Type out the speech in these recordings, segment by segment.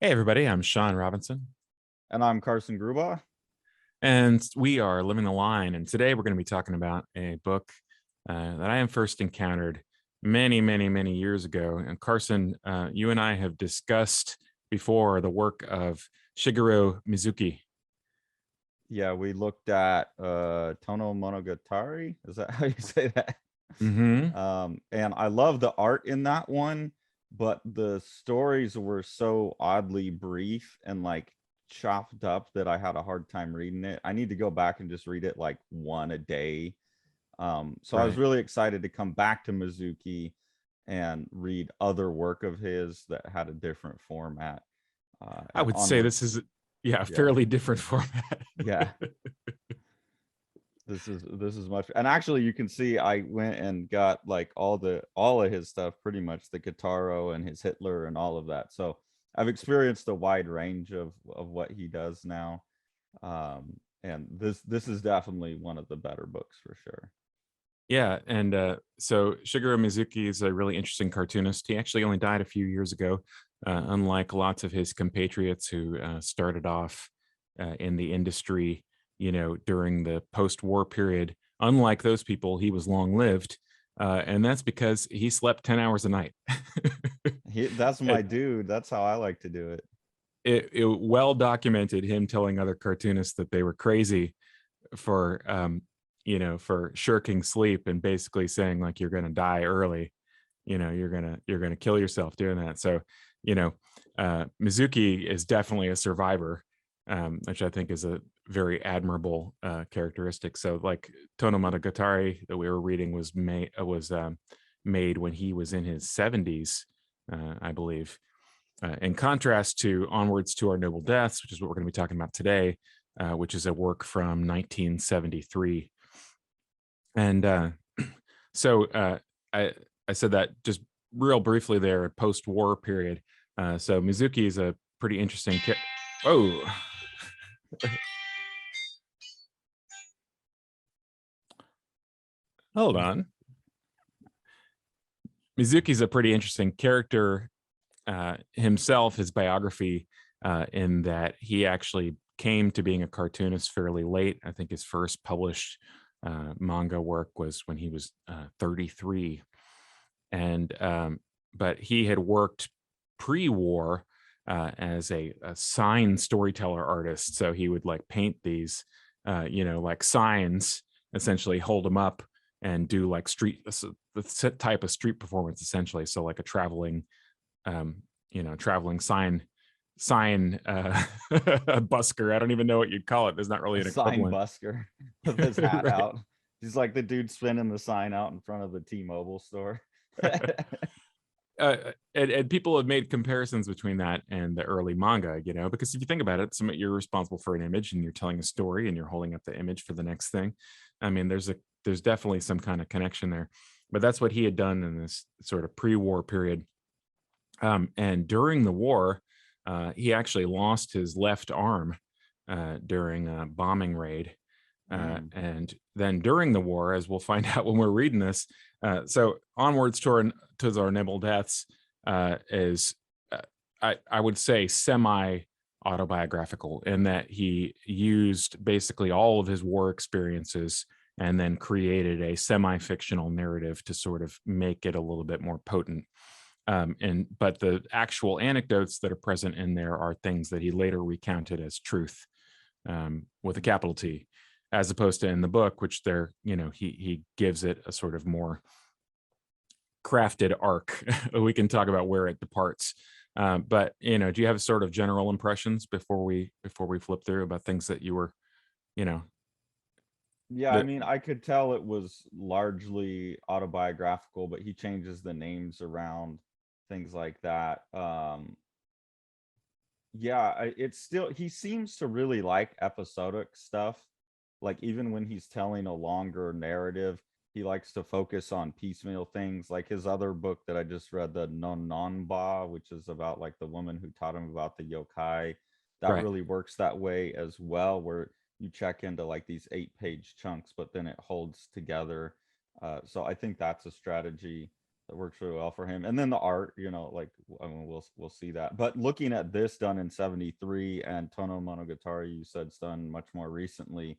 Hey, everybody, I'm Sean Robinson, And I'm Carson Grubaugh. and we are Living the Line. And today we're going to be talking about a book that I first encountered many, many, many years ago. And Carson, you and I have discussed before the work of Shigeru Mizuki. Yeah, we looked at Tono Monogatari. Is that how you say that? Hmm. And I love the art in that one, but the stories were so oddly brief and like chopped up that I had a hard time reading it. I need to go back and just read it like one a day. So I was Right. really excited to come back to Mizuki and read other work of his that had a different format. I And would say Onward, this is, yeah, a yeah, fairly different format. yeah. This is much, and actually you can see I went and got like all of his stuff, pretty much the Guitaro and his Hitler and all of that. So I've experienced a wide range of what he does now. And this is definitely one of the better books for sure. Yeah, and so Shigeru Mizuki is a really interesting cartoonist. He actually only died a few years ago, unlike lots of his compatriots who started off in the industry, during the post-war period. Unlike those people, he was long-lived, and that's because he slept 10 hours a night. That's my it, dude. That's how I like to do it. it well documented him telling other cartoonists that they were crazy for for shirking sleep and basically saying like you're going to die early, you're going to kill yourself doing that. So you know Mizuki is definitely a survivor, which I think is a very admirable characteristic. So like Tono Monogatari that we were reading was made when he was in his 70s, I believe, in contrast to Onwards to Our Noble Deaths, which is what we're going to be talking about today, which is a work from 1973. And so I said that just real briefly there, post-war period. So Mizuki is a pretty interesting. Oh, hold on. Mizuki's a pretty interesting character himself. His biography, in that he actually came to being a cartoonist fairly late. I think his first published manga work was when he was 33, and but he had worked pre-war as a sign storyteller artist. So he would like paint these, like signs, essentially hold them up and do like the type of street performance, essentially. So like a traveling, traveling sign a busker. I don't even know what you'd call it. There's not really A an sign equivalent. busker with his hat Right. out. He's like the dude spinning the sign out in front of the T-Mobile store. And people have made comparisons between that and the early manga, because if you think about it, you're responsible for an image and you're telling a story and you're holding up the image for the next thing. I mean, there's definitely some kind of connection there, but that's what he had done in this sort of pre-war period. And during the war, he actually lost his left arm during a bombing raid. Mm. And then during the war, as we'll find out when we're reading this, so Onwards to Our Noble Deaths is, I would say, semi autobiographical in that he used basically all of his war experiences and then created a semi-fictional narrative to sort of make it a little bit more potent. But the actual anecdotes that are present in there are things that he later recounted as truth, with a capital T, as opposed to in the book, which he gives it a sort of more crafted arc. We can talk about where it departs. But do you have sort of general impressions before we flip through about things that you were, you know, Yeah, I that mean, I could tell it was largely autobiographical, but he changes the names around, things like that. Yeah, it's still, he seems to really like episodic stuff. Like even when he's telling a longer narrative, he likes to focus on piecemeal things. Like his other book that I just read, the Nonanba, which is about like the woman who taught him about the yokai. That right? really works that way as well, where you check into like these 8-page chunks, but then it holds together. So I think that's a strategy. That works really well for him. And then the art, you know, like, I mean, we'll see that. But looking at this done in 73 and Tono Monogatari, you said, done much more recently,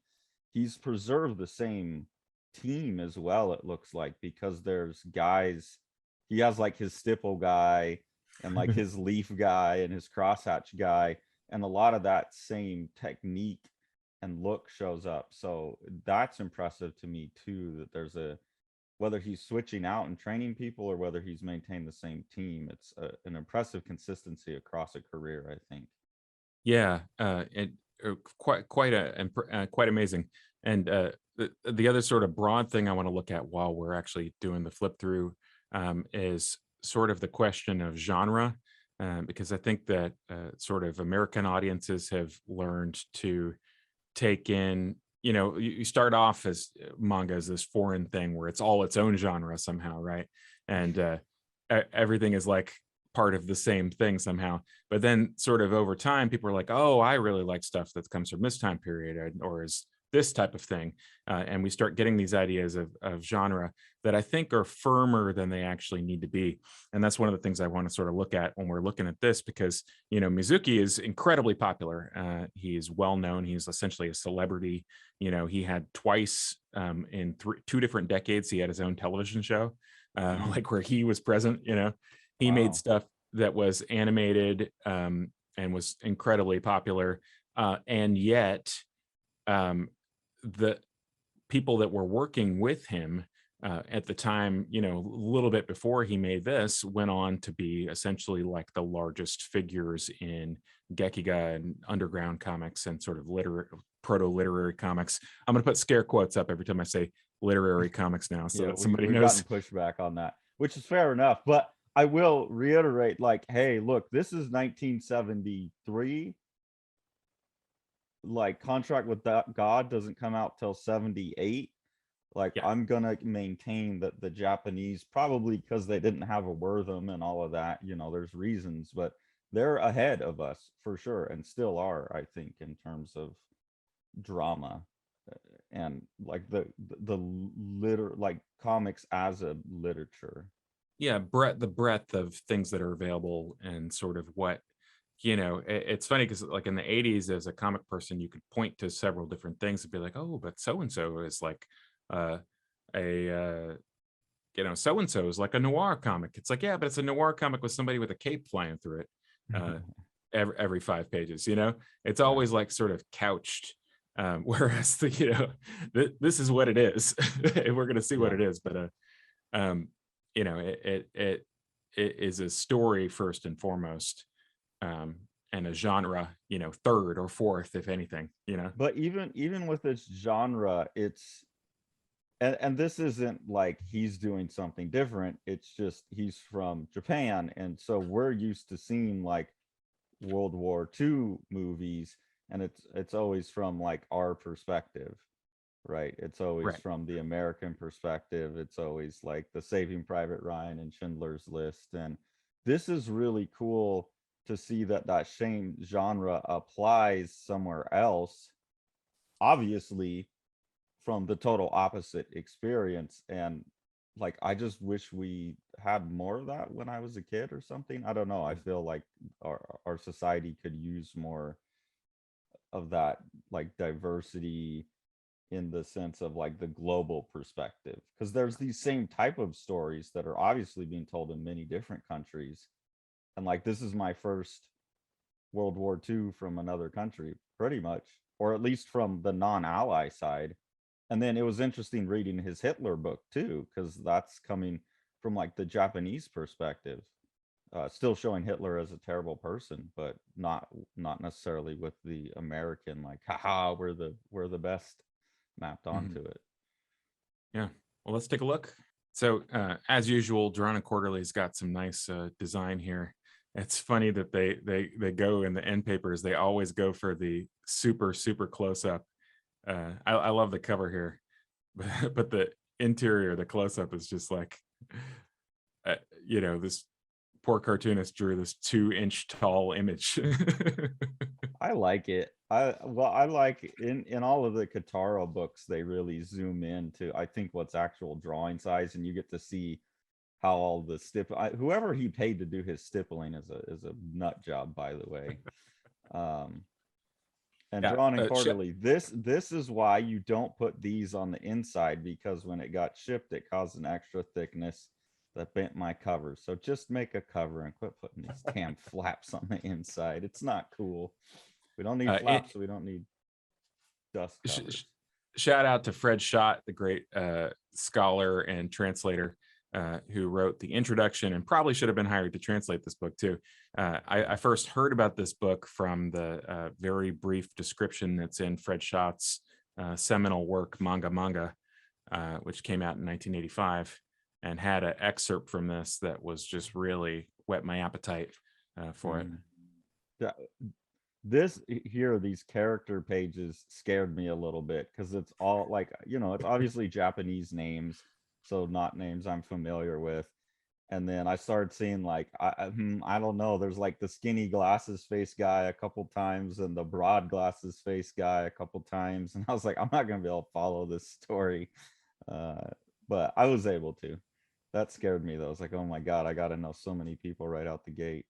he's preserved the same team as well, it looks like, because there's guys, he has like his stipple guy and like his leaf guy and his crosshatch guy, and a lot of that same technique and look shows up. So that's impressive to me too, that there's a, whether he's switching out and training people or whether he's maintained the same team, it's an impressive consistency across a career, I think. Yeah, quite amazing. And the other sort of broad thing I want to look at while we're actually doing the flip through is sort of the question of genre, because I think that sort of American audiences have learned to take in, you know, you start off as manga as this foreign thing where it's all its own genre somehow, right? And everything is like part of the same thing somehow. But then sort of over time, people are like, oh, I really like stuff that comes from this time period or is this type of thing. And we start getting these ideas of genre that I think are firmer than they actually need to be. And that's one of the things I want to sort of look at when we're looking at this, because, you know, Mizuki is incredibly popular. He is well known. He's essentially a celebrity. You know, he had twice in two different decades, he had his own television show, like where he was present, you know. He made Wow. stuff that was animated and was incredibly popular. And yet the people that were working with him at the time, you know, a little bit before he made this, went on to be essentially like the largest figures in Gekiga and underground comics and sort of proto-literary comics. I'm going to put scare quotes up every time I say literary comics now, so Yeah, that somebody we've knows. gotten pushback on that, which is fair enough. But I will reiterate, like, hey, look, this is 1973. Like, Contract with God doesn't come out till 78. Like, Yeah, I'm gonna maintain that the Japanese, probably because they didn't have a Wortham and all of that, you know, there's reasons, but they're ahead of us for sure, and still are, I think, in terms of drama and like the like comics as a literature. yeah, the breadth of things that are available and sort of what, you know, it's funny because like in the 80s as a comic person you could point to several different things and be like, oh, but so and so is like uh a you know, so and so is like a noir comic. It's like, yeah, but it's a noir comic with somebody with a cape flying through it uh every 5 pages, you know. It's Yeah. always like sort of couched, whereas the, you know, this is what it is. And we're going to see what Yeah. it is, but um you know, it is a story first and foremost, um and a genre, you know, third or fourth if anything, you know. But even with its genre, it's, and this isn't like he's doing something different. It's just he's from Japan, and so we're used to seeing like World War II movies, and it's always from like our perspective, right? It's always Right. from the American perspective. It's always like the Saving Private Ryan and Schindler's List. And this is really cool to see that that same genre applies somewhere else, obviously from the total opposite experience. And like, I just wish we had more of that when I was a kid or something. I don't know. I feel like our society could use more of that, like diversity in the sense of like the global perspective, because there's these same type of stories that are obviously being told in many different countries. And like, this is my first World War II from another country, pretty much, or at least from the non-ally side. And then it was interesting reading his Hitler book too, because that's coming from like the Japanese perspective, still showing Hitler as a terrible person, but not necessarily with the American like, haha, we're the best mapped Mhm. onto it. Yeah. Well, let's take a look. So, as usual, Drona Quarterly's got some nice design here. It's funny that they go in the end papers. They always go for the super close up. I love the cover here, but the interior, the close up is just like, uh, you know, this poor cartoonist drew this 2-inch tall image. I like it. I like in all of the Kataro books, they really zoom into, I think, what's actual drawing size, and you get to see how all the whoever he paid to do his stippling is a nut job, by the way. And Yeah. drawn and quarterly. This is why you don't put these on the inside, because when it got shipped, it caused an extra thickness that bent my cover. So just make a cover and quit putting these damn flaps on the inside. It's not cool. We don't need flaps, so we don't need dust covers. Shout out to Fred Schott, the great scholar and translator, who wrote the introduction and probably should have been hired to translate this book too. I first heard about this book from the very brief description that's in Fred Schott's seminal work, Manga, which came out in 1985, and had an excerpt from this that was just really whet my appetite for it. This here, these character pages scared me a little bit, because it's all like, it's obviously Japanese names, so not names I'm familiar with. And then I started seeing like, I don't know, there's like the skinny glasses face guy a couple times and the broad glasses face guy a couple times, and I was like, I'm not gonna be able to follow this story, but I was able to. That scared me though. I was like, oh my god, I gotta know so many people right out the gate.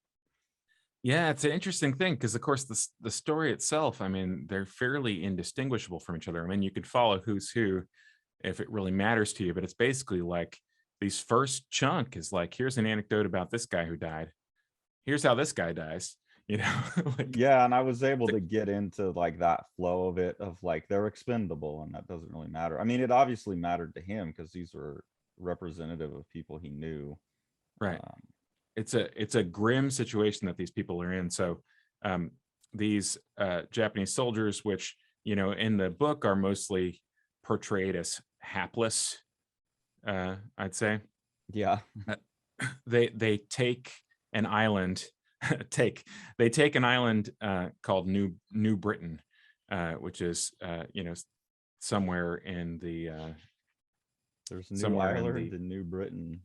Yeah, it's an interesting thing because, of course, the story itself, I mean, they're fairly indistinguishable from each other. I mean, you could follow who's who if it really matters to you, but it's basically like these first chunk is like, here's an anecdote about this guy who died. Here's how this guy dies, like, yeah, and I was able to get into like that flow of it, of like they're expendable, and that doesn't really matter. I mean, it obviously mattered to him because these were representative of people he knew. right. It's a grim situation that these people are in. So these Japanese soldiers, which in the book are mostly portrayed as hapless, I'd say. Yeah. They take an island, they take an island called New Britain, which is somewhere in the there's New Ireland and New Britain.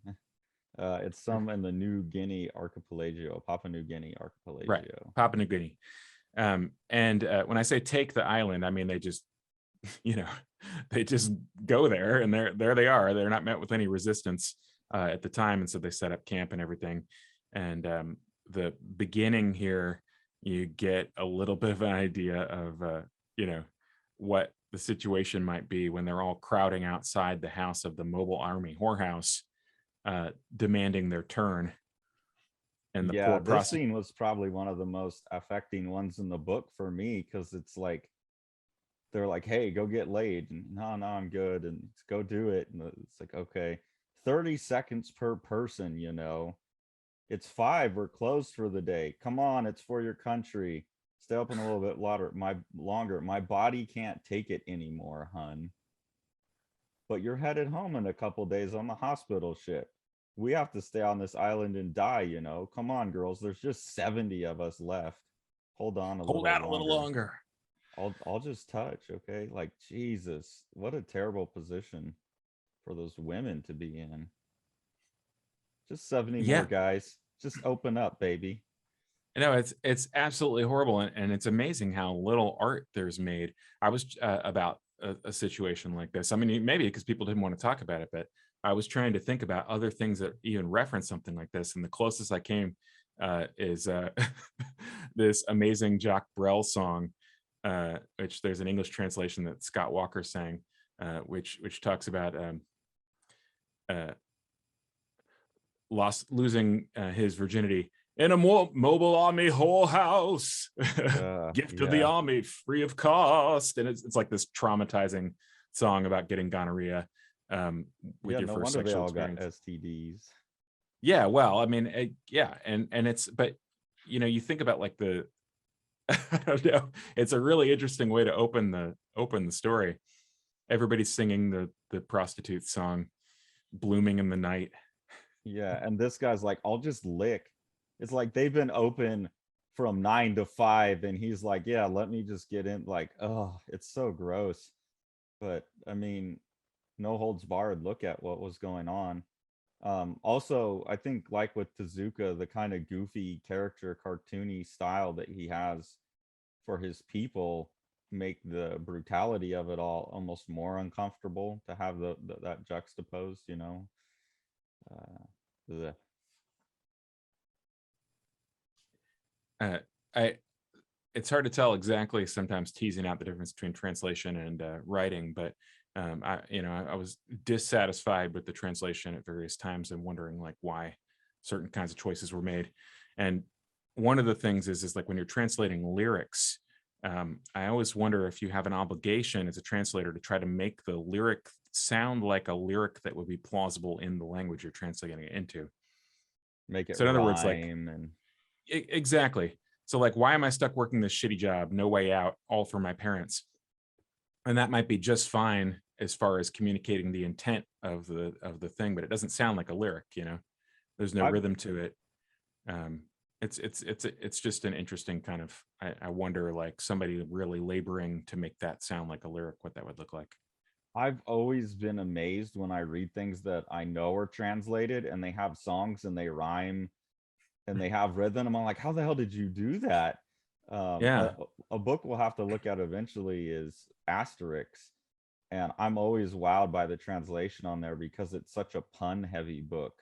It's some in the New Guinea archipelago, Papua New Guinea archipelago. Right, Papua New Guinea. And when I say take the island, I mean they just, they just go there, and there they are. They're not met with any resistance at the time, and so they set up camp and everything. And the beginning here, you get a little bit of an idea of what the situation might be when they're all crowding outside the house of the mobile army whorehouse, demanding their turn. And the poor this scene was probably one of the most affecting ones in the book for me, because it's like they're like, hey, go get laid, and no, I'm good, and go do it. And it's like, okay, 30 seconds per person, it's 5, we're closed for the day, come on, it's for your country, stay open a little bit longer, my body can't take it anymore, hun, but you're headed home in a couple days on the hospital ship. We have to stay on this island and die, come on, girls, there's just 70 of us left, hold on a little longer. I'll just touch, okay? Like, Jesus, what a terrible position for those women to be in. Just 70 more guys, just open up, baby. It's absolutely horrible, and it's amazing how little art there's made. I was about a situation like this. I mean, maybe because people didn't want to talk about it, but I was trying to think about other things that even reference something like this, and the closest I came is this amazing Jacques Brel song, which there's an English translation that Scott Walker sang, which talks about losing his virginity in a mobile army whorehouse, gift of the army, free of cost. And it's like this traumatizing song about getting gonorrhea with your first sexual experience. Got STDs. Yeah, well, I mean, and it's, but you think about like the, I don't know, it's a really interesting way to open the story. Everybody's singing the prostitute song, blooming in the night. Yeah, and this guy's like, I'll just lick. It's like they've been open from 9 to 5, and he's like, yeah, let me just get in. Like, oh, it's so gross. But I mean, no holds barred. Look at what was going on. Also, I think like with Tezuka, the kind of goofy character, cartoony style that he has for his people make the brutality of it all almost more uncomfortable to have that juxtaposed, Ugh. I it's hard to tell exactly sometimes teasing out the difference between translation and writing, but I was dissatisfied with the translation at various times and wondering like why certain kinds of choices were made. And one of the things is like when you're translating lyrics, I always wonder if you have an obligation as a translator to try to make the lyric sound like a lyric that would be plausible in the language you're translating it into. Make it So in other words, like rhyme and exactly. So like, why am I stuck working this shitty job? No way out, all for my parents. And that might be just fine as far as communicating the intent of the thing, but it doesn't sound like a lyric, you know. There's no I've rhythm to it. Um, it's just an interesting kind of I wonder like somebody really laboring to make that sound like a lyric, what that would look like. I've always been amazed when I read things that I know are translated and they have songs and they rhyme and they have rhythm. I'm like, how the hell did you do that? Um, a, Yeah. a book we'll have to look at eventually is Asterix. And I'm always wowed by the translation on there because it's such a pun heavy book.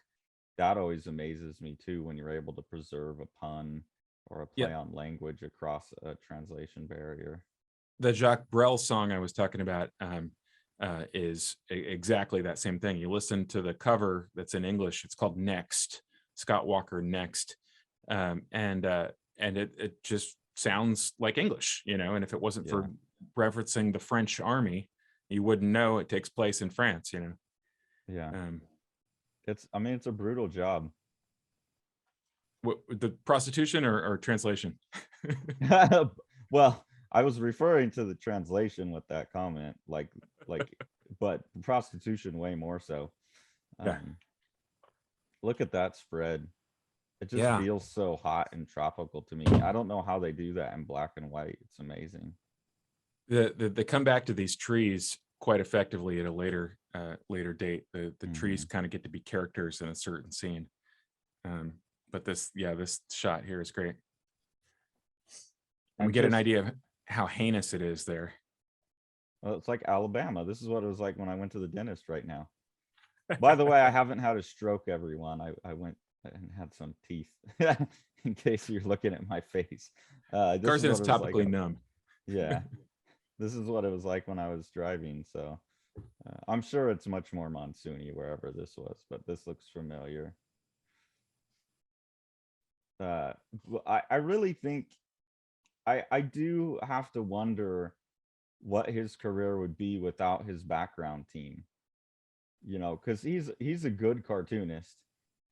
That always amazes me too when you're able to preserve a pun or a Yeah. play on language across a translation barrier. The Jacques Brel song I was talking about is exactly that same thing. You listen to the cover that's in English. It's called Next, Scott Walker Next, and it just sounds like English, you know. And if it wasn't Yeah. for referencing the French army, you wouldn't know it takes place in France, you know. Yeah. Um, I mean, it's a brutal job. the prostitution or translation? Well, I was referring to the translation with that comment, like, but prostitution way more so. Yeah, Um, Look at that spread. It just yeah. feels so hot and tropical to me. I don't know how they do that in black and white. It's amazing. They come back to these trees quite effectively at a later date. The trees Hmm. kind of get to be characters in a certain scene. Um, but this shot here is great, and we And get an just, idea of how heinous it is there. well, it's like Alabama. This is what it was like when I went to the dentist right now. By the way, I haven't had a stroke, everyone. I went and had some teeth in case you're looking at my face. This is Carson what is it was like. topically numb. Yeah, this is what it was like when I was driving. So I'm sure it's much more monsoony wherever this was, but this looks familiar. Uh, I really think I do have to wonder what his career would be without his background team. You know, because he's a good cartoonist,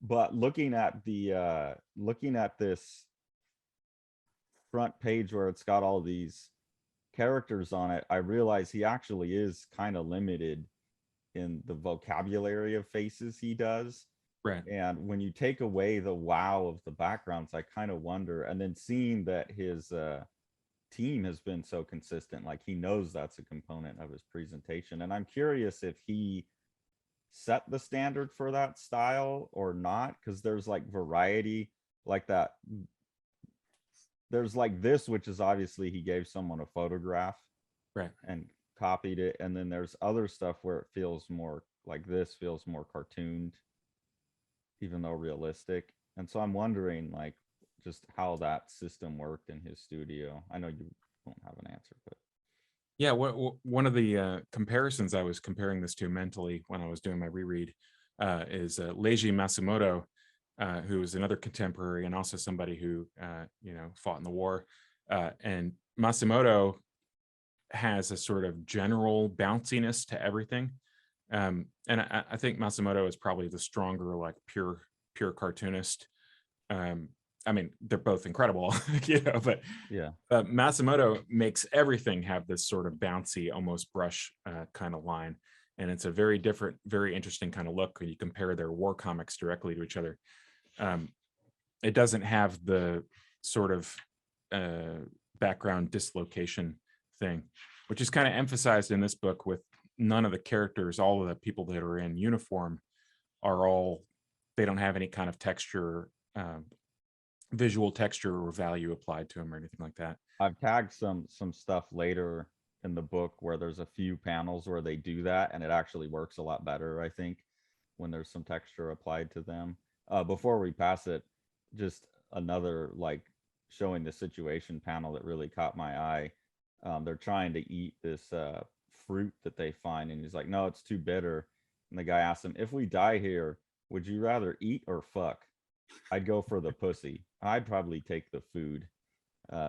but looking at this front page where it's got all these characters on it, I realize he actually is kind of limited in the vocabulary of faces he does. Right. And when you take away the wow of the backgrounds, I kind of wonder. And then seeing that his team has been so consistent, like he knows that's a component of his presentation. And I'm curious if he set the standard for that style or not, because there's like variety like that. There's like this, which is obviously he gave someone a photograph Right. and copied it. And then there's other stuff where it feels more like this feels more cartooned, even though realistic. And so I'm wondering like just how that system worked in his studio. I know you won't have an answer, but Yeah, one of the comparisons I was comparing this to mentally when I was doing my reread is Leiji Matsumoto, who is another contemporary and also somebody who fought in the war. And Matsumoto has a sort of general bounciness to everything, and I think Matsumoto is probably the stronger, like pure cartoonist. Um, I mean, they're both incredible, but yeah. Matsumoto makes everything have this sort of bouncy, almost brush kind of line. And it's a very different, very interesting kind of look when you compare their war comics directly to each other. Um, it doesn't have the sort of background dislocation thing, which is kind of emphasized in this book with none of the characters, all of the people that are in uniform they don't have any kind of texture, visual texture or value applied to them or anything like that. I've tagged some stuff later in the book where there's a few panels where they do that and it actually works a lot better, I think, when there's some texture applied to them. Before we pass it, just another like showing the situation panel that really caught my eye. They're trying to eat this fruit that they find, and he's like, no, it's too bitter. And the guy asks him, if we die here, would you rather eat or fuck? I'd go for the pussy. I'd probably take the food.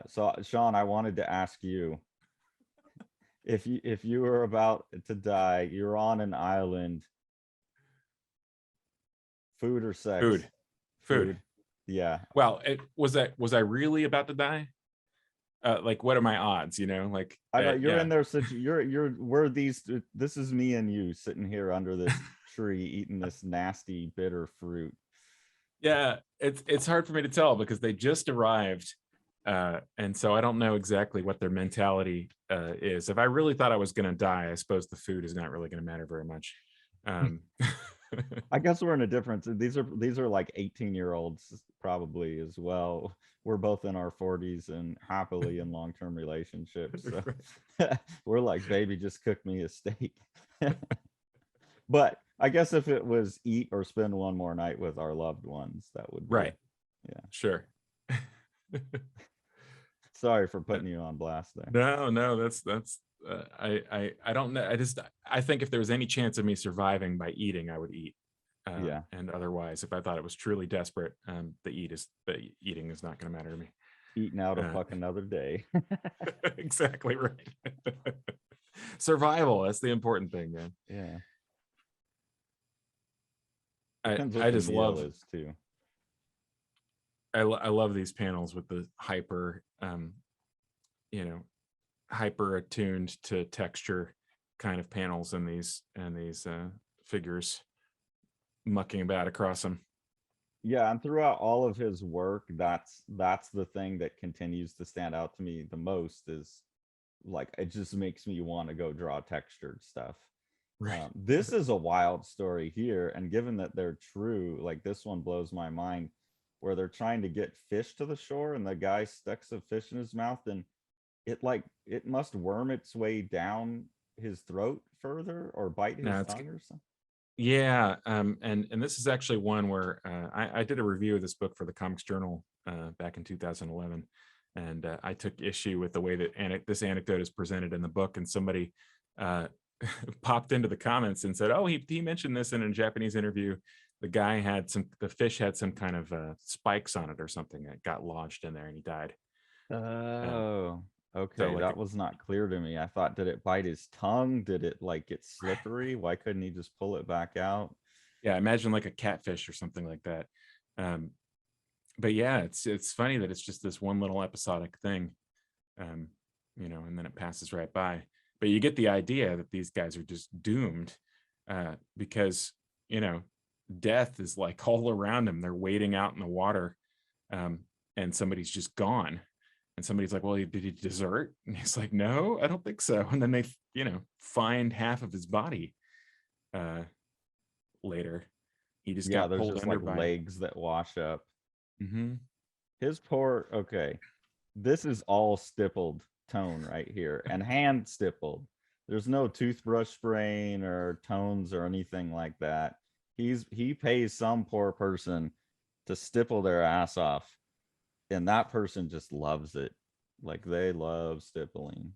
So Sean, I wanted to ask you, if you were about to die, you're on an island, food or sex? Food. Food. Yeah. Well, was I really about to die? Like, what are my odds? Like, I know you're yeah. in there such we're these this is me and you sitting here under this tree eating this nasty bitter fruit. Yeah, it's hard for me to tell because they just arrived, and so I don't know exactly what their mentality is. If I really thought I was going to die, I suppose the food is not really going to matter very much. I guess we're in a difference. These are like 18-year-olds probably as well. We're both in our 40s and happily in long-term relationships. So we're like, baby, just cook me a steak. But I guess if it was eat or spend one more night with our loved ones, that would be Right. Yeah. Sure. Sorry for putting you on blast there. No, that's I don't know. I think if there was any chance of me surviving by eating, I would eat. Yeah. And otherwise, if I thought it was truly desperate, the eating is not going to matter to me. Eating out a fuck another day. Exactly right. Survival, that's the important thing, man. Yeah. I just love is too. I love these panels with the hyper attuned to texture kind of panels and these figures mucking about across them. Yeah, and throughout all of his work, that's the thing that continues to stand out to me the most, is like it just makes me want to go draw textured stuff. Right. This is a wild story here, and given that they're true, like this one blows my mind, where they're trying to get fish to the shore and the guy sticks a fish in his mouth, and it must worm its way down his throat further or bite his tongue or something. Yeah, and this is actually one where I did a review of this book for the Comics Journal back in 2011, and I took issue with the way that this anecdote is presented in the book, and somebody popped into the comments and said, "Oh, he mentioned this in a Japanese interview. The fish had some kind of spikes on it or something that got lodged in there, and he died." Oh, okay. So, like, That was not clear to me. I thought, did it bite his tongue? Did it like get slippery? Why couldn't he just pull it back out? Yeah, imagine like a catfish or something like that. But yeah, it's funny that it's just this one little episodic thing, and then it passes right by. But you get the idea that these guys are just doomed, because death is like all around them. They're wading out in the water, and somebody's just gone. And somebody's like, "Well, did he desert?" And he's like, "No, I don't think so." And then they, find half of his body later. He just got there's pulled just under like by legs that wash up. Mm-hmm. His poor, okay. This is all stippled tone right here and hand stippled. There's no toothbrush spraying or tones or anything like that. He pays some poor person to stipple their ass off, and that person just loves it. Like they love stippling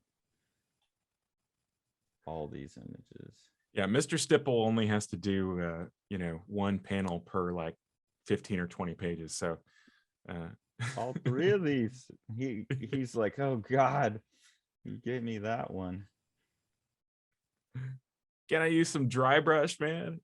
all these images. Yeah, Mr. Stipple only has to do one panel per like 15 or 20 pages. So all three of these, he's like, oh God, you gave me that one. Can I use some dry brush, man?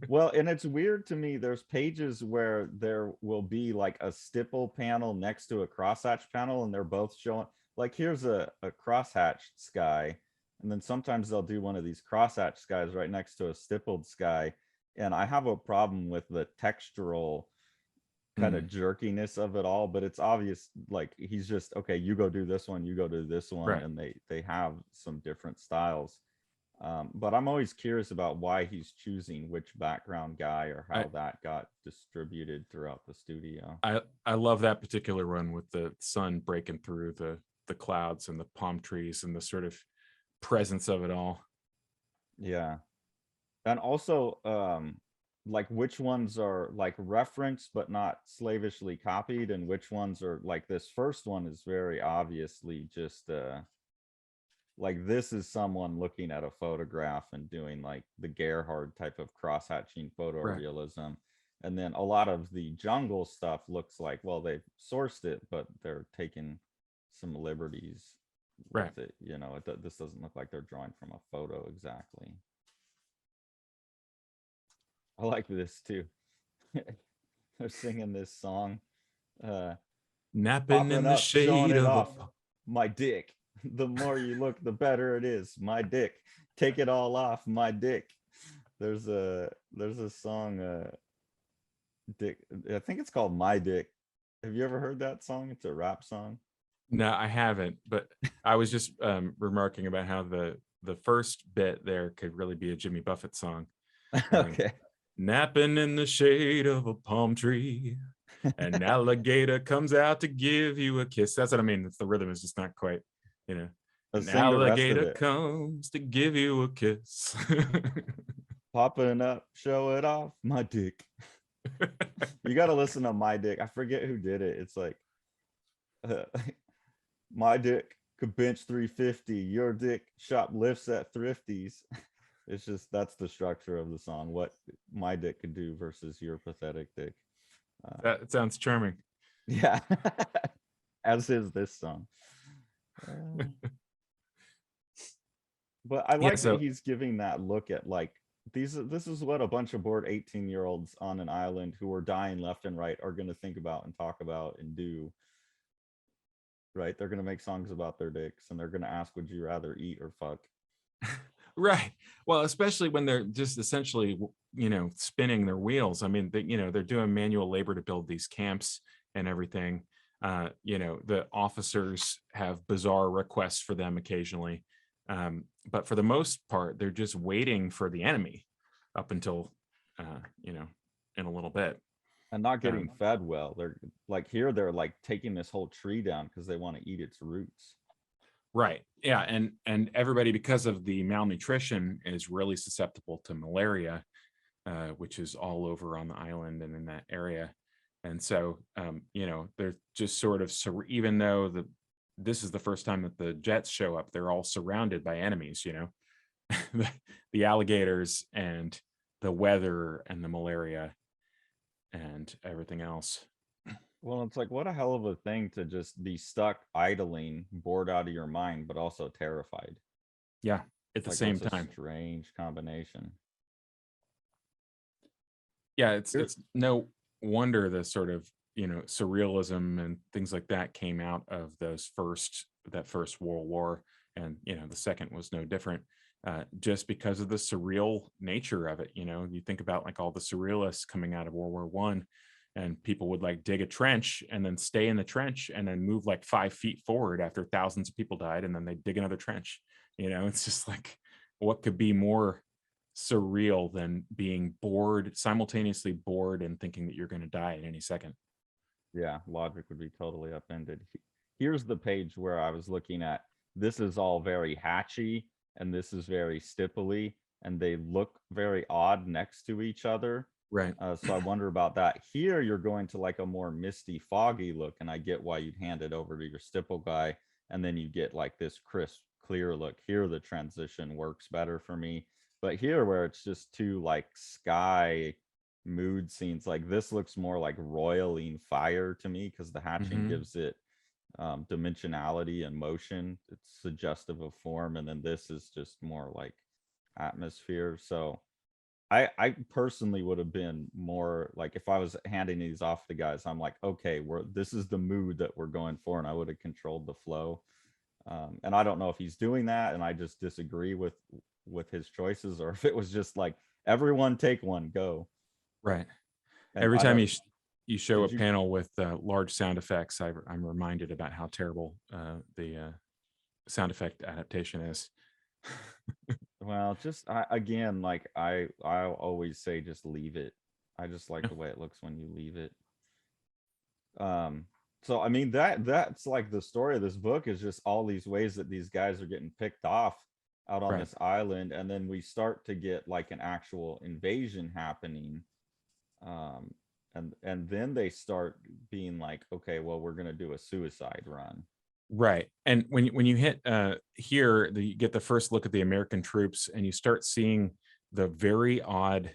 Well, and it's weird to me, there's pages where there will be like a stipple panel next to a crosshatch panel, and they're both showing, like, here's a crosshatched sky, and then sometimes they'll do one of these crosshatch skies right next to a stippled sky, and I have a problem with the textural kind of jerkiness of it all, but it's obvious, like he's just, okay, you go do this one, you go do this one, right. and they have some different styles. But I'm always curious about why he's choosing which background guy or how that got distributed throughout the studio. I love that particular one with the sun breaking through the clouds and the palm trees and the sort of presence of it all. Yeah. And also, like which ones are like referenced but not slavishly copied, and which ones are like this first one is very obviously just like this is someone looking at a photograph and doing like the Gerhard type of cross-hatching Right. photorealism. And then a lot of the jungle stuff looks like, well, they've sourced it, but they're taking some liberties Right. with it. You know, this doesn't look like they're drawing from a photo exactly. I like this too. They're singing this song, Napping in popping the up, showing shade it of a off. My dick. The more you look, the better it is. My dick. Take it all off. My dick. There's a song, Dick. I think it's called My Dick. Have you ever heard that song? It's a rap song. No, I haven't, but I was just remarking about how the first bit there could really be a Jimmy Buffett song. Okay. Napping in the shade of a palm tree, an alligator comes out to give you a kiss. That's what I mean. It's the rhythm is just not quite, you know. An Sing the rest of alligator it. comes to give you a kiss. Popping up, show it off. My dick. You got to listen to My Dick. I forget who did it. It's like, uh, my dick could bench 350. Your dick shoplifts at Thrifties. It's just that's the structure of the song. What my dick could do versus your pathetic dick. That sounds charming. Yeah, as is this song. But I Yeah, like so that he's giving that look at like these. This is what a bunch of bored 18-year-olds on an island who are dying left and right are going to think about and talk about and do. Right? They're going to make songs about their dicks and they're going to ask, "Would you rather eat or fuck?" right. Well, especially when they're just essentially, spinning their wheels. I mean, they're doing manual labor to build these camps and everything. The officers have bizarre requests for them occasionally. But for the most part, they're just waiting for the enemy up until, in a little bit. And not getting fed well. They're like here, they're like taking this whole tree down because they want to eat its roots. Right. Yeah. And everybody, because of the malnutrition, is really susceptible to malaria, which is all over on the island and in that area. And so, they're just sort of, even though this is the first time that the Jets show up, they're all surrounded by enemies, the alligators and the weather and the malaria and everything else. Well, it's like, what a hell of a thing to just be stuck idling, bored out of your mind, but also terrified. Yeah, at the Like, same that's a time. strange combination. Yeah, it's no wonder the sort of, surrealism and things like that came out of that first World War. And, the second was no different, just because of the surreal nature of it. You think about like all the surrealists coming out of World War One, and people would like dig a trench and then stay in the trench and then move like 5 feet forward after thousands of people died, and then they dig another trench. It's just like, what could be more surreal than being bored, simultaneously bored and thinking that you're going to die at any second? Yeah, logic would be totally upended. Here's the page where I was looking at. This is all very hatchy and this is very stipply, and they look very odd next to each other. Right. So I wonder about that. Here you're going to like a more misty, foggy look, and I get why you'd hand it over to your stipple guy, and then you get like this crisp, clear look. Here the transition works better for me. But here where it's just too like sky mood scenes, like this looks more like roiling fire to me because the hatching gives it dimensionality and motion. It's suggestive of form, and then this is just more like atmosphere. So I personally would have been more like, if I was handing these off to guys, I'm like, okay, this is the mood that we're going for, and I would have controlled the flow. And I don't know if he's doing that and I just disagree with his choices, or if it was just like, everyone take one, go. Right. And Every I time don't, you show a panel with large sound effects, I'm reminded about how terrible the sound effect adaptation is. well, just again, like I always say, just leave it. I just like the way it looks when you leave it. So I mean, that's like the story of this book, is just all these ways that these guys are getting picked off out on Right. this island, and then we start to get like an actual invasion happening. um, and then they start being like, okay, well, we're gonna do a suicide run. Right. And when you hit here, you get the first look at the American troops, and you start seeing the very odd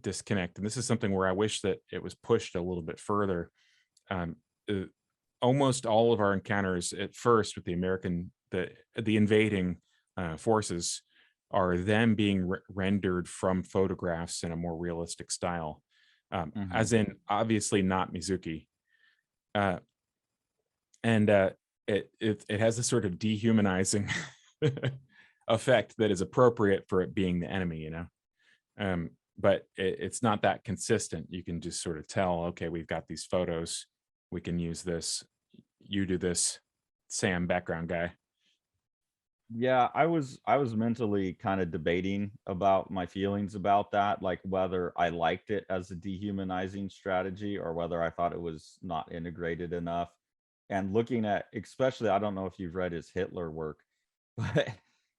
disconnect. And this is something where I wish that it was pushed a little bit further. Um, uh, Almost all of our encounters at first with the the invading forces are them being rendered from photographs in a more realistic style, Mm-hmm. as in obviously not Mizuki. Uh, and it has a sort of dehumanizing effect that is appropriate for it being the enemy, um but it's not that consistent. You can just sort of tell, okay, we've got these photos, we can use this, you do this, Sam background guy. Yeah, I was mentally kind of debating about my feelings about that, like whether I liked it as a dehumanizing strategy or whether I thought it was not integrated enough. And looking at, especially, I don't know if you've read his Hitler work, but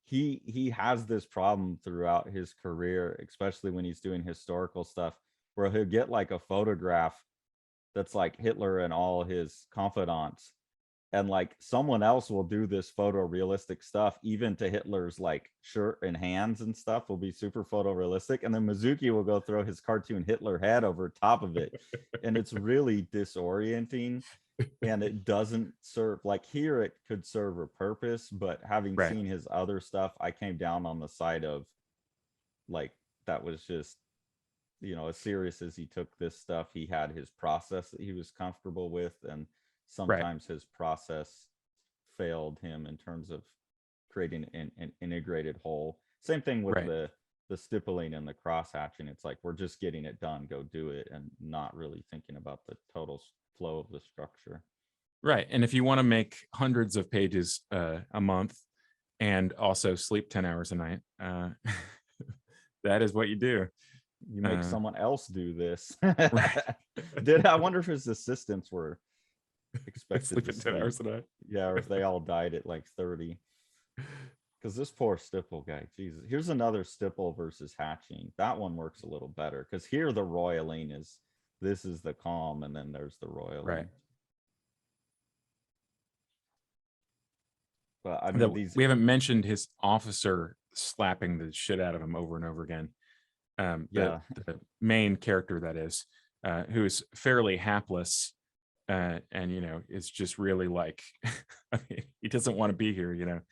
he has this problem throughout his career, especially when he's doing historical stuff, where he'll get like a photograph that's like Hitler and all his confidants, and like someone else will do this photorealistic stuff, even to Hitler's like shirt and hands and stuff will be super photorealistic, and then Mizuki will go throw his cartoon Hitler head over top of it, and it's really disorienting, and it doesn't serve, like, here it could serve a purpose, but having Right. seen his other stuff, I came down on the side of like, that was just, as serious as he took this stuff, he had his process that he was comfortable with, and Right. sometimes his process failed him in terms of creating an integrated whole. Same thing with Right. the stippling and the cross hatching. It's like, we're just getting it done, go do it, and not really thinking about the total flow of the structure. Right. And if you want to make hundreds of pages a month and also sleep 10 hours a night, that is what you do. You make uh someone else do this. right. Did I wonder if his assistants were expected Sleep to at 10 sleep? hours a night. Yeah, or if they all died at like 30. Because this poor stipple guy, Jesus. Here's another stipple versus hatching. That one works a little better because here the roiling is, this is the calm, and then there's the Right. roiling. But I That mean, these, we haven't mentioned his officer slapping the shit out of him over and over again. yeah, The main character, that is, who is fairly hapless, and is just really like, I mean, he doesn't want to be here,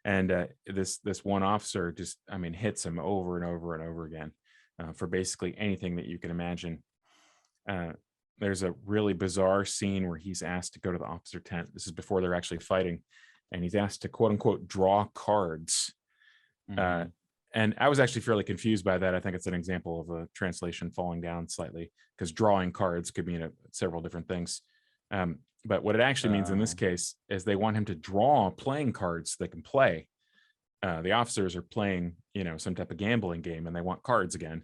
and this one officer just, I mean, hits him over and over and over again, for basically anything that you can imagine. Uh, there's a really bizarre scene where he's asked to go to the officer tent. This is before they're actually fighting, and he's asked to quote unquote draw cards. Uh, mm-hmm. and I was actually fairly confused by that. I think it's an example of a translation falling down slightly, because drawing cards could mean several different things. But what it actually means in this case is they want him to draw playing cards so they can play. The officers are playing, some type of gambling game, and they want cards again.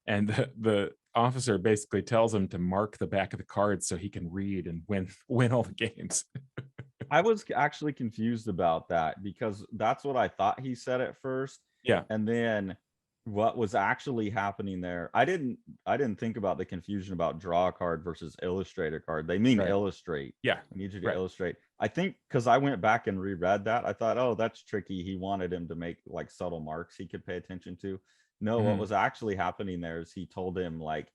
And the officer basically tells him to mark the back of the cards so he can read and win all the games. I was actually confused about that because that's what I thought he said at first. Yeah. And then what was actually happening there, I didn't think about the confusion about draw a card versus illustrate a card. They mean Right. illustrate. Yeah. I need you to Right. illustrate. I think because I went back and reread that, I thought, oh, that's tricky. He wanted him to make like subtle marks he could pay attention to. No, what Mhm. was actually happening there is he told him like,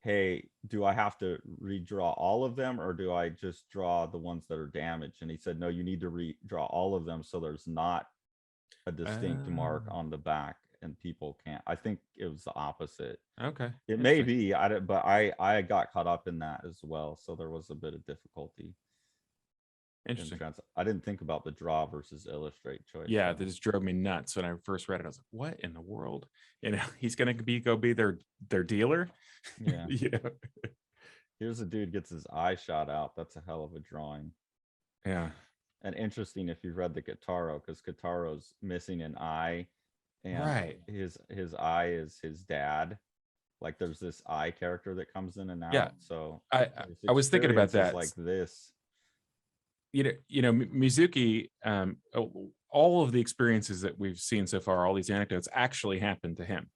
hey, do I have to redraw all of them, or do I just draw the ones that are damaged? And he said, no, you need to redraw all of them so there's not a distinct mark on the back and people can't. I think it was the opposite. Okay. It may Interesting. be, I don't, but I got caught up in that as well. So there was a bit of difficulty in Interesting. I didn't think about the draw versus illustrate choice Yeah, that though. just drove me nuts when I first read it. I was like, "What in the world?" He's gonna go be their dealer. Yeah. Yeah, Here's a dude gets his eye shot out. That's a hell of a drawing. yeah, And interesting if you've read the Kataro, because Kataro's missing an eye, and right. his eye is his dad. Like there's this eye character that comes in and Yeah, out. So I I, his I was thinking about experience is that. like this. Mizuki, all of the experiences that we've seen so far, all these anecdotes actually happened to him.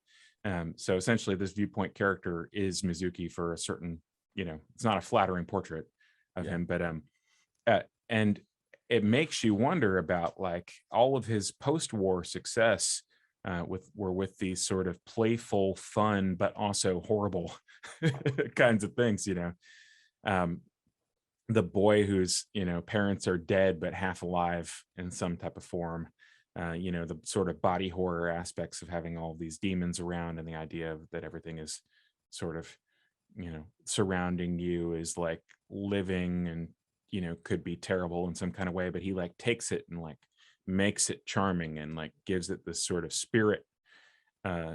So essentially, this viewpoint character is Mizuki for a certain, it's not a flattering portrait of him, but and it makes you wonder about like all of his post-war success with these sort of playful, fun, but also horrible kinds of things. Um, the boy whose parents are dead but half alive in some type of form. The sort of body horror aspects of having all these demons around, and the idea that everything is sort of surrounding you is like living and could be terrible in some kind of way, but he like takes it and like makes it charming and like gives it this sort of spirit uh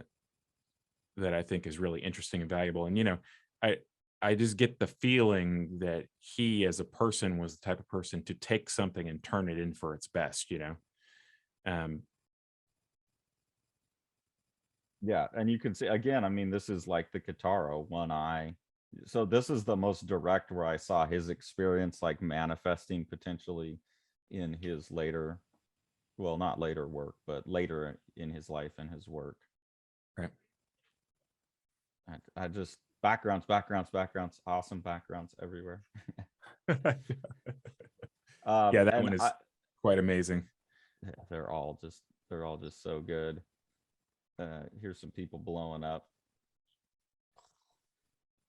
that I think is really interesting and valuable. And i I just get the feeling that he as a person was the type of person to take something and turn it in for its best. um Yeah, and you can see again, I mean, this is like the Kataro one eye. So this is the most direct where I saw his experience like manifesting potentially in his later, well, not later work, but later in his life and his work. right. I just backgrounds, awesome backgrounds everywhere. Yeah, that And one is quite amazing. they're all just so good. Here's some people blowing up.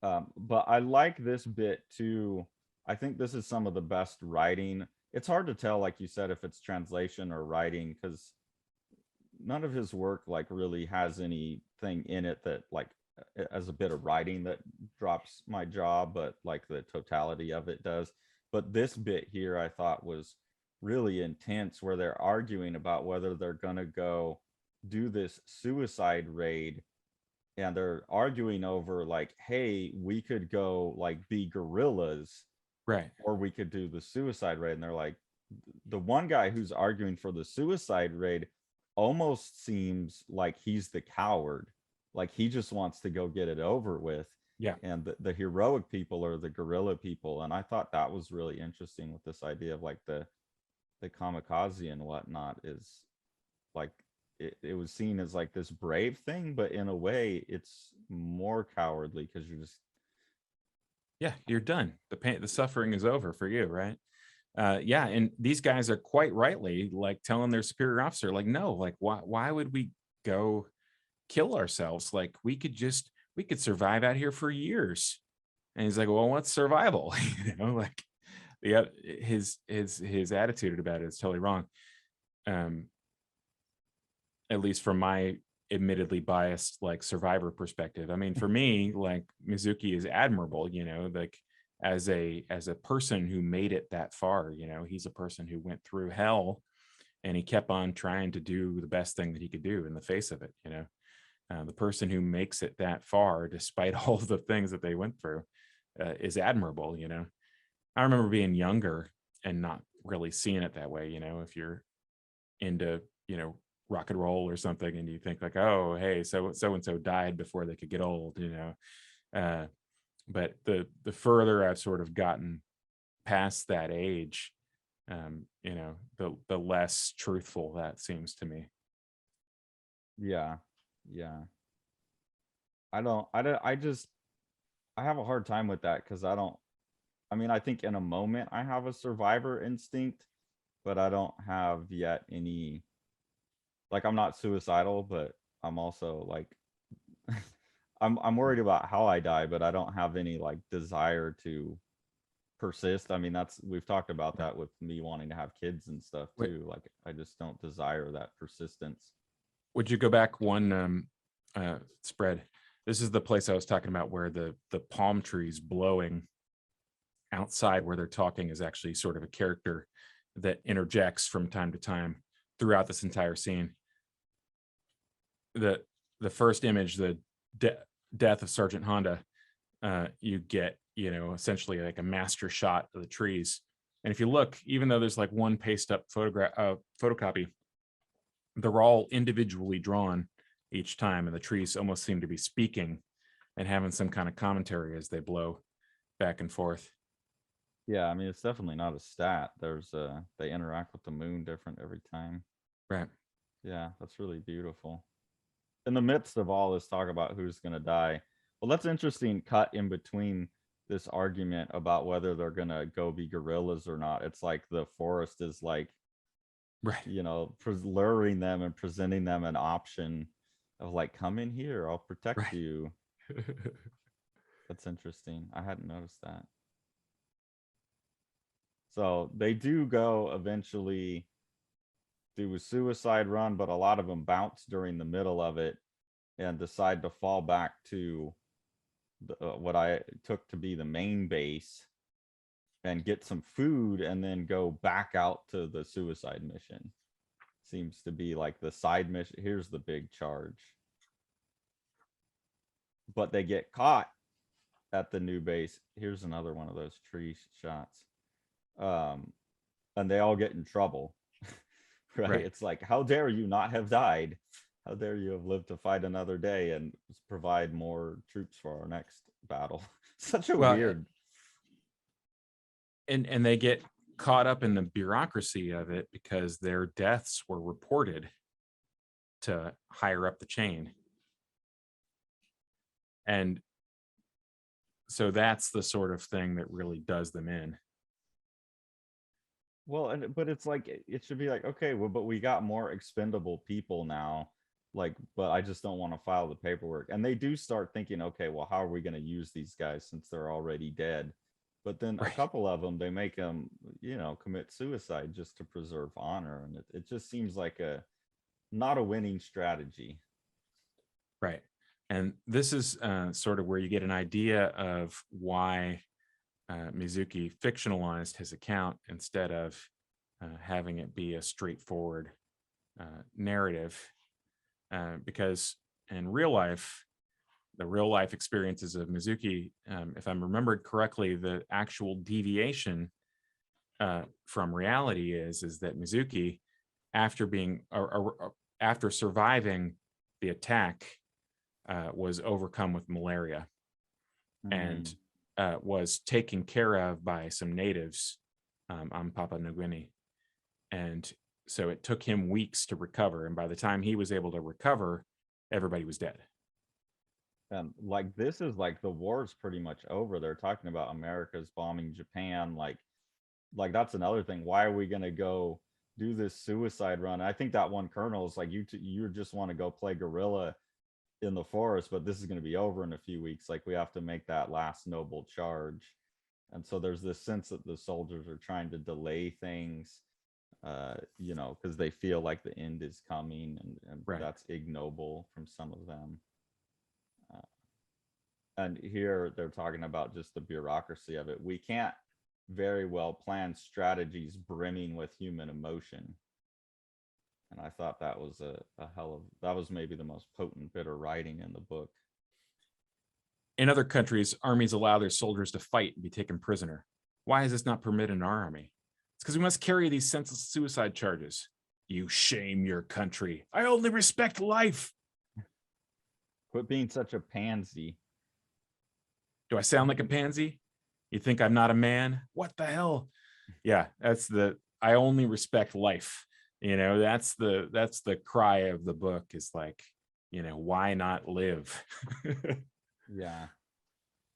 But I like this bit too. I think this is some of the best writing. It's hard to tell, like you said, if it's translation or writing, because none of his work like really has anything in it that like as a bit of writing that drops my jaw, but like the totality of it does. But this bit here I thought was really intense, where they're arguing about whether they're gonna go do this suicide raid, and they're arguing over like, hey, we could go like be gorillas, Right. or we could do the suicide raid. And they're like, the one guy who's arguing for the suicide raid almost seems like he's the coward, like he just wants to go get it over with. Yeah. And the heroic people are the gorilla people. And I thought that was really interesting with this idea of like the kamikaze and whatnot, is like it was seen as like this brave thing, but in a way it's more cowardly because you're just, Yeah, you're done. The pain, the suffering is over for you, right? Yeah, and these guys are quite rightly like telling their superior officer, like, no, like, why would we go kill ourselves? Like, we could survive out here for years. And he's like, well, what's survival? Like, yeah, his attitude about it is totally wrong. Um, at least from my admittedly biased like survivor perspective. I mean, for me, like Mizuki is admirable, like as a person who made it that far. He's a person who went through hell and he kept on trying to do the best thing that he could do in the face of it. The person who makes it that far despite all of the things that they went through is admirable. I remember being younger and not really seeing it that way. If you're into rock and roll or something, and you think like, oh, hey, so and so died before they could get old. But the further I've sort of gotten past that age, the less truthful that seems to me. yeah, yeah. I have a hard time with that because I mean, I think in a moment I have a survivor instinct, but I don't have yet any, like, I'm not suicidal, but I'm also like I'm worried about how I die, but I don't have any like desire to persist. I mean, we've talked about Right. that with me wanting to have kids and stuff Wait, too. Like I just don't desire that persistence. would you go back one spread? This is the place I was talking about where the palm trees blowing outside where they're talking is actually sort of a character that interjects from time to time throughout this entire scene. The first image, the death of Sergeant Honda, you get essentially like a master shot of the trees. And if you look, even though there's like one paste up photocopy, they're all individually drawn each time, and the trees almost seem to be speaking and having some kind of commentary as they blow back and forth. Yeah, I mean, it's definitely not a stat. They interact with the moon different every time. Right. Yeah, that's really beautiful. in the midst of all this talk about who's going to die. Well, that's interesting cut in between this argument about whether they're going to go be gorillas or not. It's like the forest is like, Right. you know, luring them and presenting them an option of like, come in here, I'll protect Right. you. That's interesting. I hadn't noticed that. So they do go eventually do a suicide run, but a lot of them bounce during the middle of it and decide to fall back to what I took to be the main base and get some food and then go back out to the suicide mission. Seems to be like the side mission. Here's the big charge. But they get caught at the new base. Here's another one of those tree shots. And they all get in trouble. Right? It's like, how dare you not have died? How dare you have lived to fight another day and provide more troops for our next battle? Such a weird. And they get caught up in the bureaucracy of it because their deaths were reported to higher up the chain. And so that's the sort of thing that really does them in. Well, but it's like, it should be like, okay, well, but we got more expendable people now. Like, but I just don't want to file the paperwork. And they do start thinking, okay, well, how are we going to use these guys since they're already dead? But then a couple of them, they make them, you know, commit suicide just to preserve honor. And it just seems like not a winning strategy. Right. And this is sort of where you get an idea of why Mizuki fictionalized his account instead of having it be a straightforward narrative. Because in real life, the real life experiences of Mizuki, if I'm remembered correctly, the actual deviation from reality is that Mizuki, after after surviving the attack, was overcome with malaria and was taken care of by some natives on Papua New Guinea. And so it took him weeks to recover. And by the time he was able to recover, everybody was dead. Like, this is like the war's pretty much over. They're talking about America's bombing Japan. Like that's another thing. Why are we going to go do this suicide run? I think that one colonel is like, you just want to go play guerrilla in the forest, but this is going to be over in a few weeks. Like, we have to make that last noble charge. And so there's this sense that the soldiers are trying to delay things, you know, because they feel like the end is coming, and that's ignoble from some of them. And here they're talking about just the bureaucracy of it. We can't very well plan strategies brimming with human emotion. And I thought that was that was maybe the most potent bit of writing in the book. In other countries, armies allow their soldiers to fight and be taken prisoner. Why is this not permitted in our army? It's because we must carry these senseless suicide charges. You shame your country. I only respect life. Quit being such a pansy. Do I sound like a pansy? You think I'm not a man? What the hell? Yeah, that's I only respect life. You know, that's the cry of the book, is like, you know, why not live? Yeah.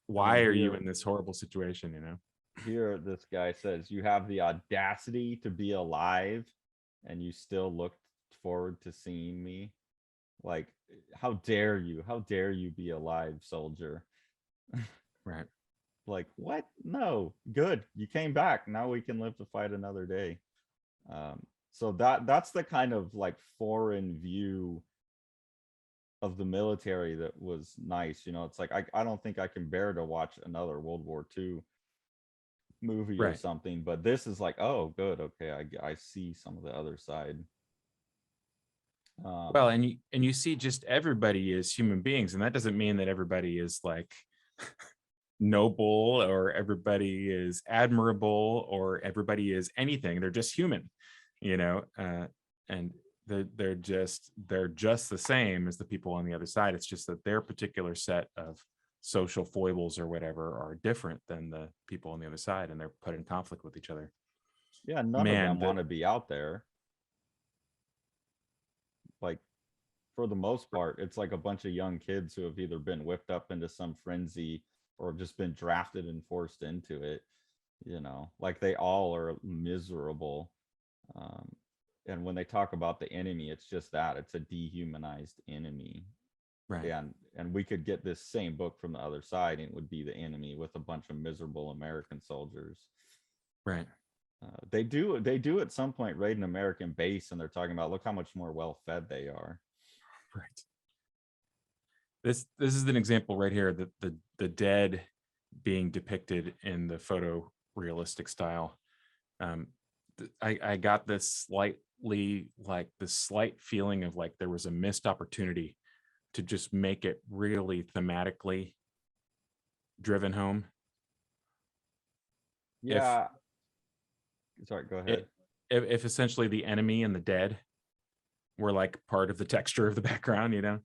Why are you in this horrible situation, you know? Here, this guy says, you have the audacity to be alive and you still look forward to seeing me. Like, how dare you? How dare you be alive, soldier? Right. Like, what? No, good. You came back. Now we can live to fight another day. So that's the kind of like foreign view of the military that was nice. You know, it's like, I don't think I can bear to watch another World War II movie or something, but this is like, oh, good. Okay, I see some of the other side. Well, and you see just everybody is human beings, and that doesn't mean that everybody is like noble or everybody is admirable or everybody is anything. They're just human, you know, and they're just the same as the people on the other side. It's just that their particular set of social foibles or whatever are different than the people on the other side, and they're put in conflict with each other. Yeah, none of them want to be out there. Like, for the most part, it's like a bunch of young kids who have either been whipped up into some frenzy or just been drafted and forced into it. Like they all are miserable. Um, and when they talk about the enemy, it's just that it's a dehumanized enemy. Right. And we could get this same book from the other side, and it would be the enemy with a bunch of miserable American soldiers. Right. They do at some point raid an American base, and they're talking about look how much more well fed they are. Right. This is an example right here that the dead being depicted in the photorealistic style. I got this slight feeling of like there was a missed opportunity to just make it really thematically driven home. Yeah. Sorry, go ahead. If essentially the enemy and the dead were like part of the texture of the background,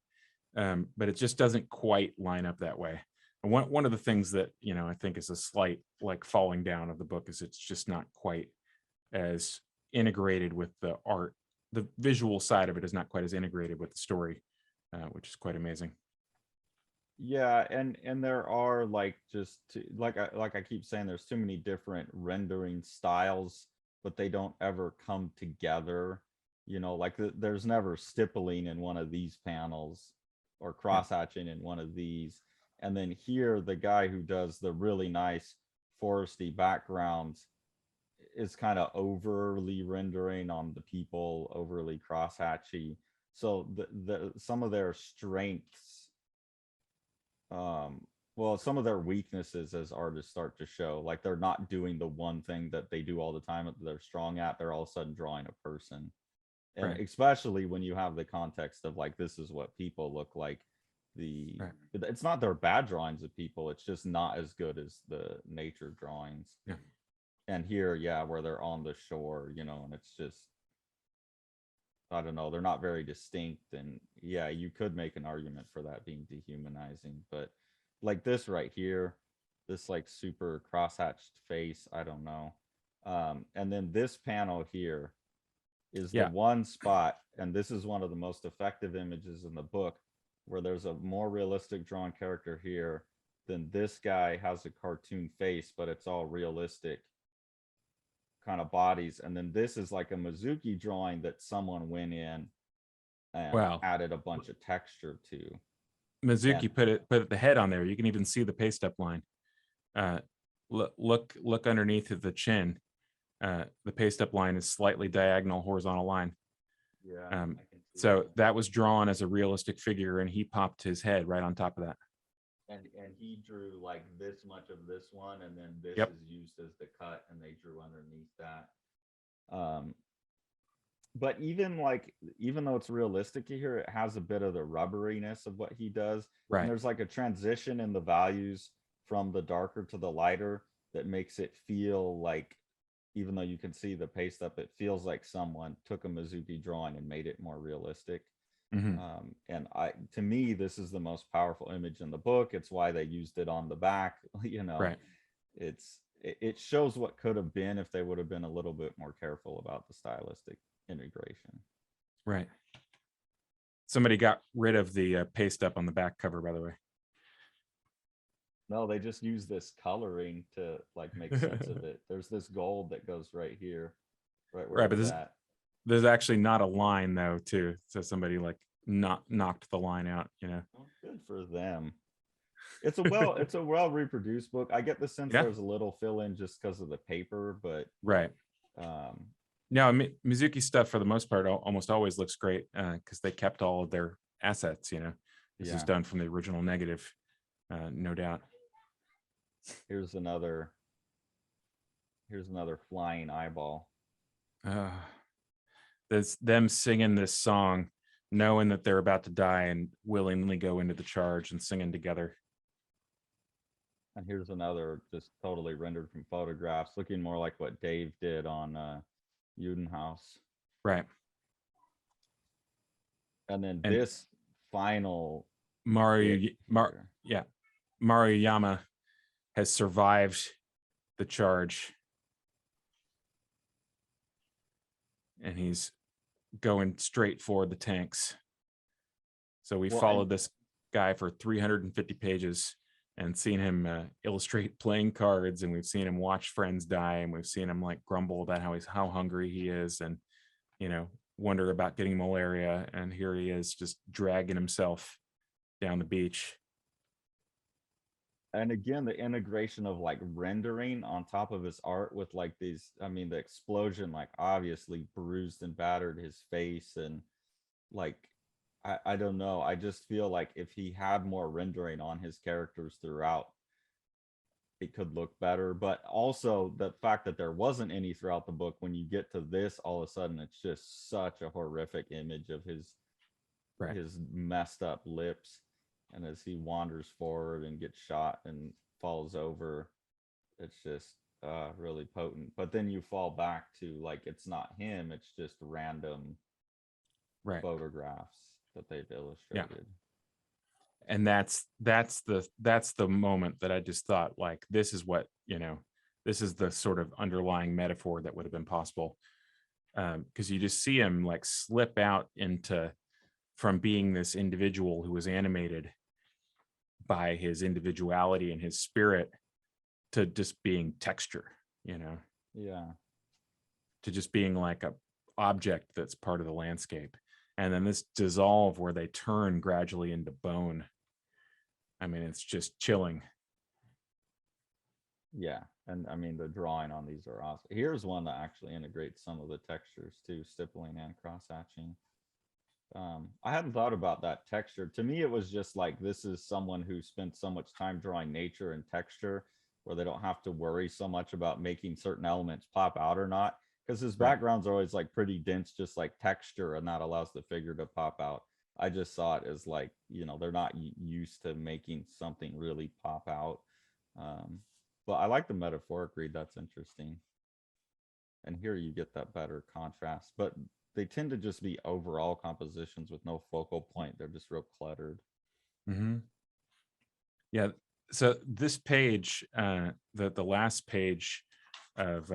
but it just doesn't quite line up that way. And one of the things that I think is a slight like falling down of the book is it's just not quite as integrated with the art. The visual side of it is not quite as integrated with the story, which is quite amazing. Yeah, and there are like like I keep saying, there's too many different rendering styles, but they don't ever come together. Like there's never stippling in one of these panels or cross-hatching in one of these. And then here, the guy who does the really nice foresty backgrounds is kind of overly rendering on the people, overly cross-hatchy. So some of their strengths, some of their weaknesses as artists start to show. Like they're not doing the one thing that they do all the time that they're strong at. They're all of a sudden drawing a person. And Right. especially when you have the context of like, this is what people look like. It's not their bad drawings of people, it's just not as good as the nature drawings. Yeah. And here, where they're on the shore, and it's just, I don't know, they're not very distinct. And you could make an argument for that being dehumanizing, but like this right here, this like super crosshatched face, I don't know. And then this panel here is the one spot, and this is one of the most effective images in the book, where there's a more realistic drawn character here. Then this guy has a cartoon face, but it's all realistic kind of bodies. And then this is like a Mizuki drawing that someone went in and added a bunch of texture to. Mizuki put the head on there. You can even see the paste up line. Look underneath of the chin. The paste up line is slightly diagonal horizontal line. Yeah. So that was drawn as a realistic figure, and he popped his head right on top of that. And he drew like this much of this one, and then this is used as the cut, and they drew underneath that. But even though it's realistic here, it has a bit of the rubberiness of what he does. Right. And there's like a transition in the values from the darker to the lighter that makes it feel like, even though you can see the paste up, it feels like someone took a Mizuki drawing and made it more realistic. Mm-hmm. And to me, this is the most powerful image in the book. It's why they used it on the back. Right. It shows what could have been if they would have been a little bit more careful about the stylistic integration. Right. Somebody got rid of the paste up on the back cover, by the way. No, they just use this coloring to like make sense of it. There's this gold that goes right here, right where it's at. There's actually not a line though, too. So somebody like knocked the line out, Well, good for them. It's a well reproduced book. I get the sense there's a little fill in just because of the paper, but right. No, Mizuki stuff for the most part almost always looks great because they kept all of their assets. This is done from the original negative, no doubt. Here's another flying eyeball. There's them singing this song, knowing that they're about to die and willingly go into the charge and singing together. And here's another just totally rendered from photographs, looking more like what Dave did on Judenhaus. Right. And then this final Maruyama has survived the charge, and he's going straight for the tanks. So we Well, followed this guy for 350 pages and seen him illustrate playing cards, and we've seen him watch friends die, and we've seen him like grumble about how hungry he is, and wonder about getting malaria, and here he is just dragging himself down the beach. and again, the integration of like rendering on top of his art with like these, I mean, the explosion like obviously bruised and battered his face, and like I don't know, I just feel like if he had more rendering on his characters throughout, it could look better. But also the fact that there wasn't any throughout the book, when you get to this, all of a sudden it's just such a horrific image of Right. his messed up lips, and as he wanders forward and gets shot and falls over, it's just really potent. But then you fall back to like, it's not him, it's just random Right. photographs that they've illustrated. And that's the moment that I just thought, like, this is what, this is the sort of underlying metaphor that would have been possible. Because you just see him like slip out into, from being this individual who was animated by his individuality and his spirit, to just being texture, Yeah. to just being like a object that's part of the landscape. And then this dissolve where they turn gradually into bone. I mean, it's just chilling. Yeah, and I mean the drawing on these are awesome. Here's one that actually integrates some of the textures too, stippling and cross hatching. I hadn't thought about that texture. To me, it was just like, this is someone who spent so much time drawing nature and texture, where they don't have to worry so much about making certain elements pop out or not, because his Right. backgrounds are always like pretty dense, just like texture, and that allows the figure to pop out. I just saw it as like, they're not used to making something really pop out. Um, but I like the metaphoric read. That's interesting. And here you get that better contrast, but they tend to just be overall compositions with no focal point. They're just real cluttered. Mm-hmm. Yeah. So this page, the last page of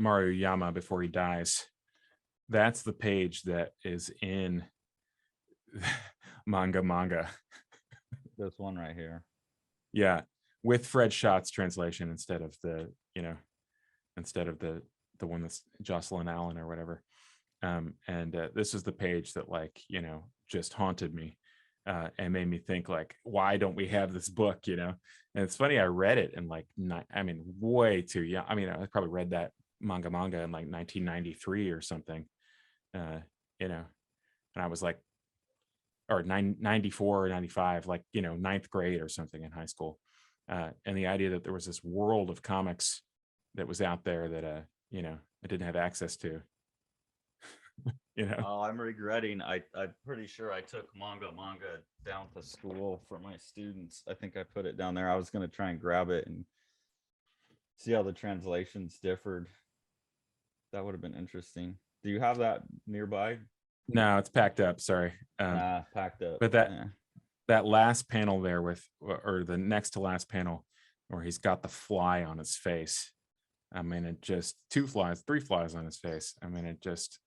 Maruyama before he dies, that's the page that is in manga. This one right here. Yeah, with Fred Schott's translation instead of the one that's Jocelyn Allen or whatever. And this is the page that, like, just haunted me, and made me think, like, why don't we have this book? And it's funny, I read it in like way too young. I mean, I probably read that manga in like 1993 or something, and I was like, or 94 or 95, like, ninth grade or something in high school. And the idea that there was this world of comics that was out there that, I didn't have access to. Oh, I'm regretting. I'm pretty sure I took manga down to school for my students. I think I put it down there. I was going to try and grab it and see how the translations differed. That would have been interesting. Do you have that nearby? No, it's packed up. Sorry. Packed up. But that last panel there or the next to last panel where he's got the fly on his face. I mean, it just 3 flies on his face. I mean, it's just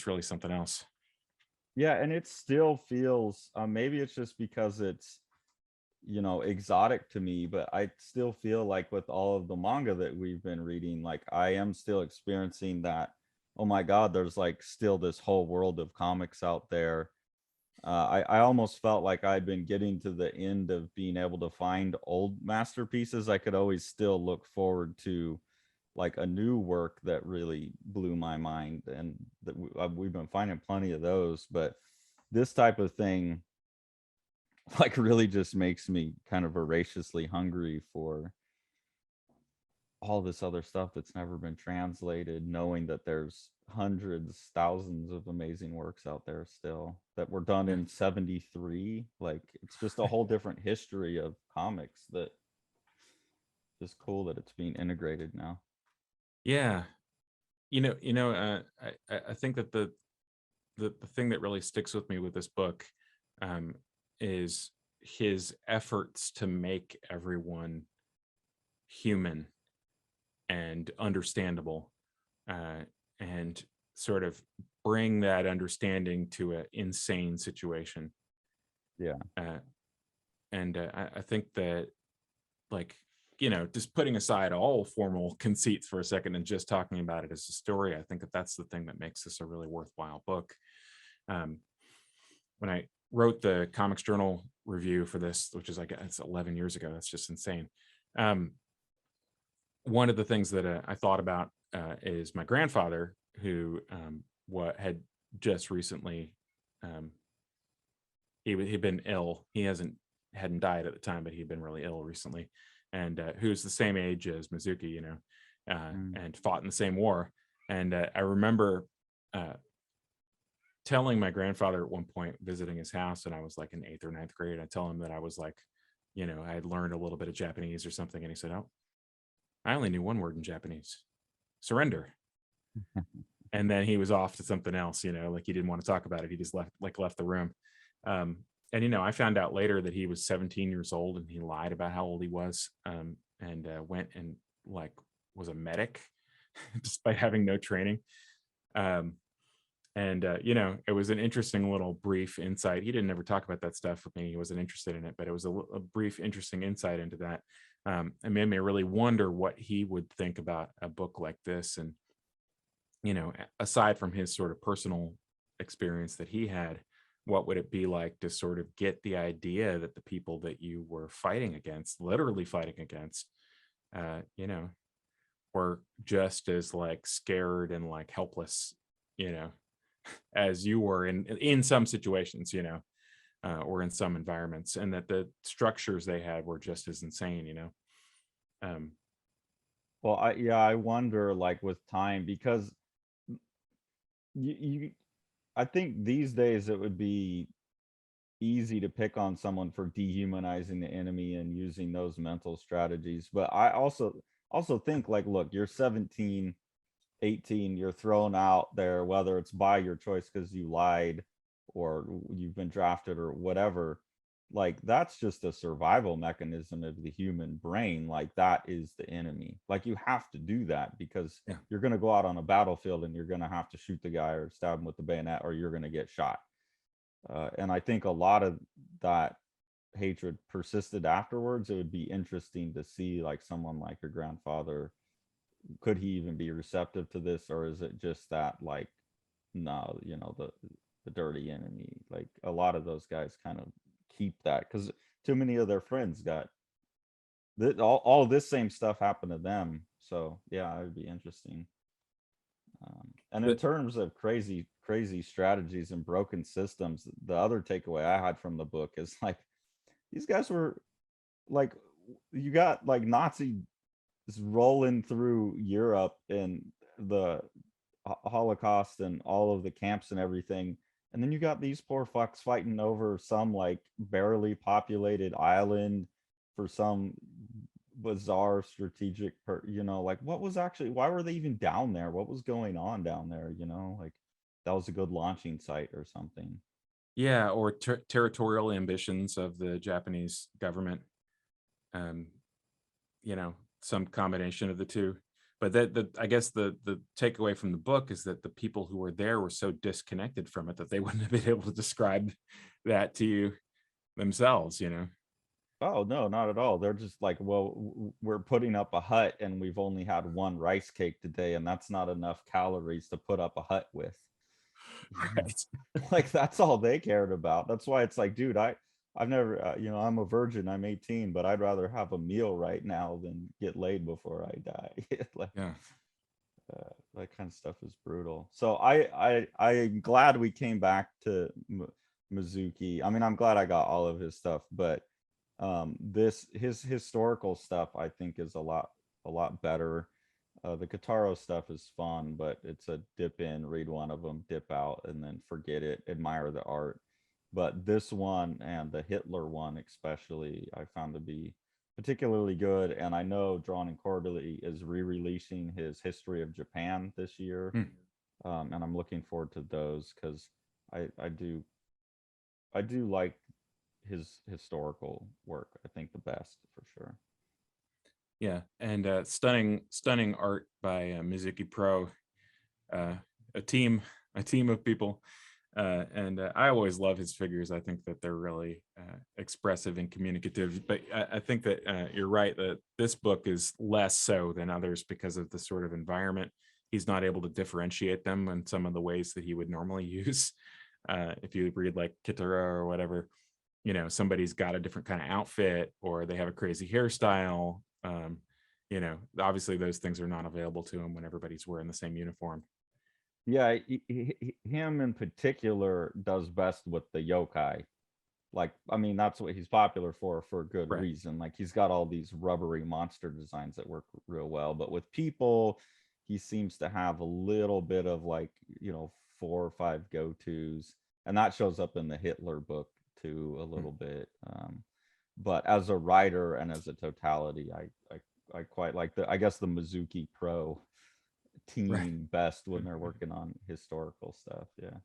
really something else. Yeah, and it still feels, maybe it's just because it's, exotic to me, but I still feel like with all of the manga that we've been reading, like I am still experiencing that, oh my God, there's like still this whole world of comics out there. I almost felt like I'd been getting to the end of being able to find old masterpieces. I could always still look forward to like a new work that really blew my mind, and that we've been finding plenty of those, but this type of thing like really just makes me kind of voraciously hungry for all this other stuff that's never been translated, knowing that there's hundreds, thousands of amazing works out there still that were done in 73. Like, it's just a whole different history of comics that is cool that it's being integrated now. Yeah. I think that the thing that really sticks with me with this book, is his efforts to make everyone human and understandable, and sort of bring that understanding to an insane situation. Yeah. I think that, like, just putting aside all formal conceits for a second and just talking about it as a story, I think that that's the thing that makes this a really worthwhile book. When I wrote the Comics Journal review for this, which is, it's 11 years ago, that's just insane. One of the things that I thought about is my grandfather, who had just recently, he'd been ill. He hadn't died at the time, but he'd been really ill recently, and who's the same age as Mizuki, and fought in the same war. And I remember telling my grandfather at one point, visiting his house, and I was like in 8th or 9th grade. I tell him that I was like, I had learned a little bit of Japanese or something, and he said, "Oh, I only knew one word in Japanese, surrender." And then he was off to something else, like he didn't want to talk about it. He just left the room. And I found out later that he was 17 years old, and he lied about how old he was, and went and was a medic despite having no training. It was an interesting little brief insight. He didn't ever talk about that stuff with me. He wasn't interested in it, but it was a brief, interesting insight into that. It made me really wonder what he would think about a book like this. And, aside from his sort of personal experience that he had, what would it be like to sort of get the idea that the people that you were fighting against, literally fighting against, were just as scared and helpless, as you were in some situations, or in some environments, and that the structures they had were just as insane. Well, I wonder, with time, because I think these days it would be easy to pick on someone for dehumanizing the enemy and using those mental strategies. But I also think, look, you're 17, 18, you're thrown out there, whether it's by your choice because you lied or you've been drafted or whatever. That's just a survival mechanism of the human brain. That is the enemy. You have to do that because you're going to go out on a battlefield and you're going to have to shoot the guy or stab him with the bayonet, or you're going to get shot. And I think a lot of that hatred persisted afterwards. It would be interesting to see someone like your grandfather, could he even be receptive to this, or is it just that no, the dirty enemy? A lot of those guys kind of keep that because too many of their friends got all this same stuff happened to them. So yeah, it would be interesting. And in terms of crazy strategies and broken systems, the other takeaway I had from the book is these guys were you got Nazi rolling through Europe and the Holocaust and all of the camps and everything, and then you got these poor fucks fighting over some barely populated island for some bizarre strategic what was actually, why were they even down there? What was going on down there? That was a good launching site or something. Yeah, or territorial ambitions of the Japanese government. Some combination of the two. But I guess the takeaway from the book is that the people who were there were so disconnected from it that they wouldn't have been able to describe that to you themselves. Oh no, not at all. They're just well, we're putting up a hut and we've only had one rice cake today, and that's not enough calories to put up a hut with. Right. That's all they cared about. That's why it's dude, I've never, I'm a virgin, I'm 18, but I'd rather have a meal right now than get laid before I die. Yeah. That kind of stuff is brutal. So I'm glad we came back to Mizuki. I mean, I'm glad I got all of his stuff, but his historical stuff I think is a lot better. The Kataro stuff is fun, but it's a dip in, read one of them, dip out, and then forget it, admire the art. But this one and the Hitler one especially, I found to be particularly good. And I know Drawn and Quarterly is re-releasing his History of Japan this year. And I'm looking forward to those because I do like his historical work. I think the best for sure. Yeah, and stunning art by Mizuki Pro. a team of people. And I always love his figures. I think that they're really expressive and communicative. But I think that you're right that this book is less so than others because of the sort of environment. He's not able to differentiate them in some of the ways that he would normally use. If you read like Kitara or whatever, you know, somebody's got a different kind of outfit or they have a crazy hairstyle. You know, obviously those things are not available to him when everybody's wearing the same uniform. Yeah, him in particular does best with the yokai. Like, I mean, that's what he's popular for good Right. reason. Like, he's got all these rubbery monster designs that work real well. But with people, he seems to have a little bit of like, you know, 4 or 5 go-tos. And that shows up in the Hitler book too a little bit. But as a writer and as a totality, I quite like I guess the Mizuki Pro team Right. best when they're working on historical stuff. Yeah.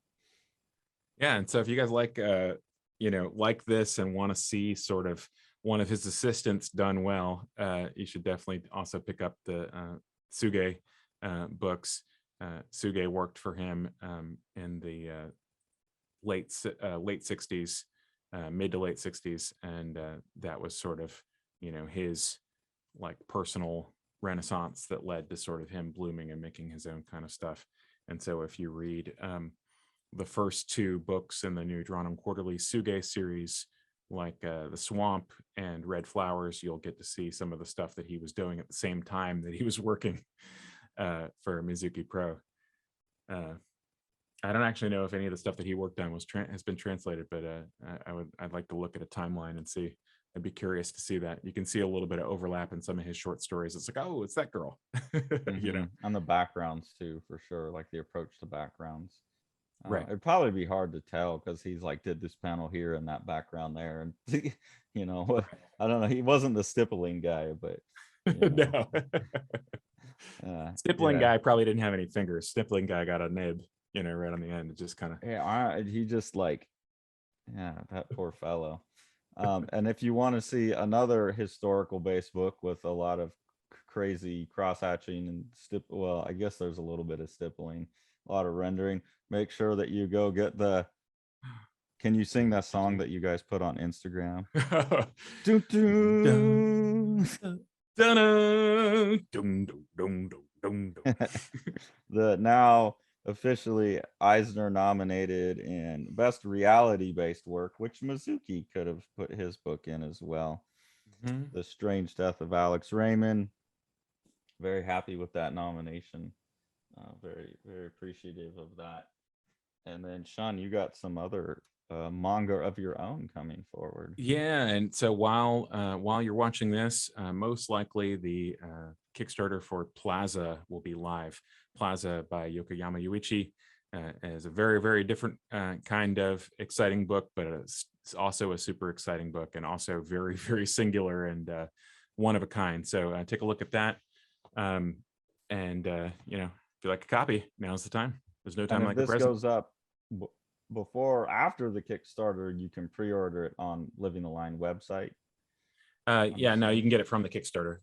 Yeah. And so if you guys like, you know, like this and want to see sort of one of his assistants done well, you should definitely also pick up the Suge books. Suge worked for him in the late 60s, mid to late 60s. And that was sort of, you know, his like personal renaissance that led to sort of him blooming and making his own kind of stuff. And so if you read the first 2 books in the new Drawn Quarterly Suge series, like The Swamp and Red Flowers, you'll get to see some of the stuff that he was doing at the same time that he was working for Mizuki Pro. I don't actually know if any of the stuff that he worked on has been translated, but I'd like to look at a timeline and see. I'd be curious to see that. You can see a little bit of overlap in some of his short stories. It's like, oh, it's that girl. You know, and the backgrounds too, for sure. Like the approach to backgrounds. right. It'd probably be hard to tell because he's like did this panel here and that background there, and you know, I don't know. He wasn't the stippling guy, but you know. No. Stippling guy probably didn't have any fingers. Stippling guy got a nib, you know, right on the end. It just kind of he just like, yeah, that poor fellow. And if you want to see another historical based book with a lot of crazy cross hatching and well, I guess there's a little bit of stippling, a lot of rendering, make sure that you go get the. Can you sing that song that you guys put on Instagram? Dun, dun. The now officially Eisner nominated in Best Reality Based Work, which Mizuki could have put his book in as well. The Strange Death of Alex Raymond. Very happy with that nomination. Very, very appreciative of that. And then Sean, you got some other manga of your own coming forward. Yeah, and so while you're watching this, most likely the Kickstarter for Plaza will be live. Plaza by Yokoyama Yuichi is a very, very different kind of exciting book, but it's also a super exciting book and also very, very singular and one of a kind. So take a look at that. And you know, if you like a copy, now's the time. There's no time like the present. This goes up before or after the Kickstarter, you can pre-order it on Living the Line website. Yeah, no, you can get it from the Kickstarter.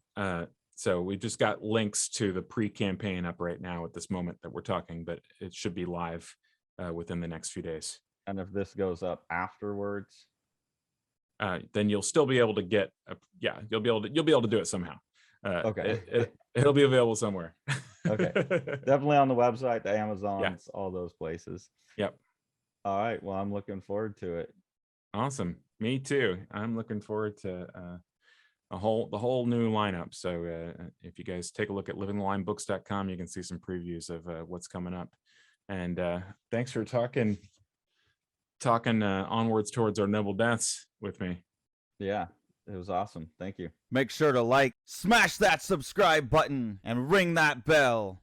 So we just got links to the pre-campaign up right now at this moment that we're talking, but it should be live within the next few days. And if this goes up afterwards, then you'll still be able to get you'll be able to do it somehow. Okay. It'll be available somewhere. Okay. Definitely on the website, the Amazons, all those places. Yep. All right. Well, I'm looking forward to it. Awesome. Me too. I'm looking forward to the whole new lineup. So if you guys take a look at livingthelinebooks.com, you can see some previews of what's coming up. And thanks for talking onwards towards our noble deaths with me. Yeah, it was awesome. Thank you. Make sure to like, smash that subscribe button, and ring that bell.